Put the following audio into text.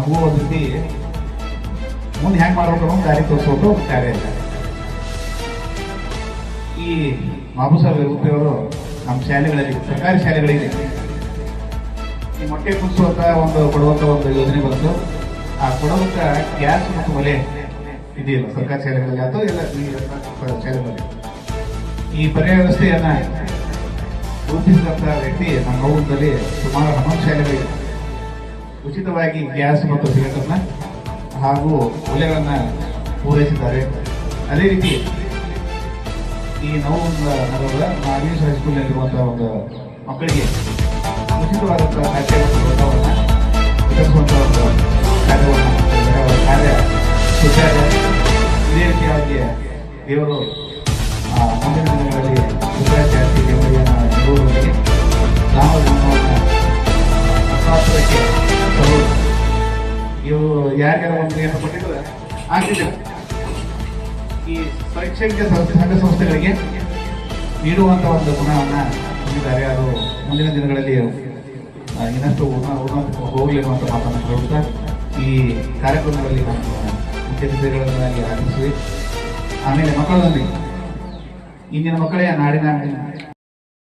ನಮಗೂ ಒಂದು ರೀತಿ ಮುಂದೆ ಹೆಂಗೆ ಮಾಡ್ಬೇಕು ಅನ್ನೋ ದಾರಿ ತೋರಿಸೋದು ಕಾರ್ಯ ಇಲ್ಲ. ಈ ಬಾಬು ಸಾಹೇಬ್ ಅವರು ನಮ್ಮ ಶಾಲೆಗಳಲ್ಲಿ, ಸರ್ಕಾರಿ ಶಾಲೆಗಳಿಗೆ ಈ ಮೊಟ್ಟೆ ಕುದಿಸುವಂತ ಕೊಡುವಂತ ಒಂದು ಯೋಜನೆ ಬಂತು. ಆ ಕೊಡುವಂತ ಗ್ಯಾಸ್ ಮತ್ತು ಒಲೆ ಇದೆಯಲ್ಲ ಸರ್ಕಾರಿ ಶಾಲೆಗಳಲ್ಲಿ, ಅಥವಾ ಎಲ್ಲ ಈ ಶಾಲೆಗಳಲ್ಲಿ ಈ ಪರ್ಯಾಯ ವ್ಯವಸ್ಥೆಯನ್ನ ರೂಪಿಸಿದಂತ ವ್ಯಕ್ತಿ ನಮ್ಮ ಗೌರವದಲ್ಲಿ ಸುಮಾರು 11 ಶಾಲೆಗಳಿಗೆ ಉಚಿತವಾಗಿ ಗ್ಯಾಸ್ ಮತ್ತು ಸಿಲಿಂಡರ್ನ ಹಾಗೂ ಒಲೆಗಳನ್ನ ಪೂರೈಸಿದ್ದಾರೆ. ಅದೇ ರೀತಿ ಈ ನಗರದ ಇಂಗ್ಲಿಷ್ ಹೈಸ್ಕೂಲ್ನಲ್ಲಿರುವಂತಹ ಒಂದು ಮಕ್ಕಳಿಗೆ ಉಚಿತವಾದಂತಹ ಖಾದ್ಯ ಮತ್ತು ಊಟವನ್ನು ವಿತರಿಸುವಂತಹ ಒಂದು ಕಾರ್ಯ ಸುತ್ತಾರ. ಇದೇ ರೀತಿಯಾಗಿ ದೇವರು ಮುಂದಿನ ದಿನಗಳಲ್ಲಿ ಜಾತಿ ನೆಮ್ಮದಿಯನ್ನು ನೀಡುವುದಕ್ಕೆ ಗ್ರಾಮವನ್ನು ಅಸಾತ್ರಕ್ಕೆ ಇವು ಯಾರ್ಯಾರ ಒಂದು ಏನು ಕೊಟ್ಟಿದ್ರೆ ಆಗ್ತಿದೆ. ಈ ಶೈಕ್ಷಣಿಕ ಸಂಘ ಸಂಸ್ಥೆಗಳಿಗೆ ನೀಡುವಂತ ಒಂದು ಗುಣವನ್ನ ಹೊಂದಿದ್ದಾರೆ. ಅದು ಮುಂದಿನ ದಿನಗಳಲ್ಲಿ ಇನ್ನಷ್ಟು ಹೋಗಲಿ ಅನ್ನುವಂಥ ಮಾತನ್ನು ಹೇಳುತ್ತಾ ಈ ಕಾರ್ಯಕ್ರಮಗಳಲ್ಲಿ ನಾನು ಮುಖ್ಯ ಅತಿಥಿಗಳನ್ನಾಗಿ ಆಗಮಿಸಿದೆ. ಆಮೇಲೆ ಮಕ್ಕಳಲ್ಲಿ ಇಂದಿನ ಮಕ್ಕಳೇ ನಾಡಿನ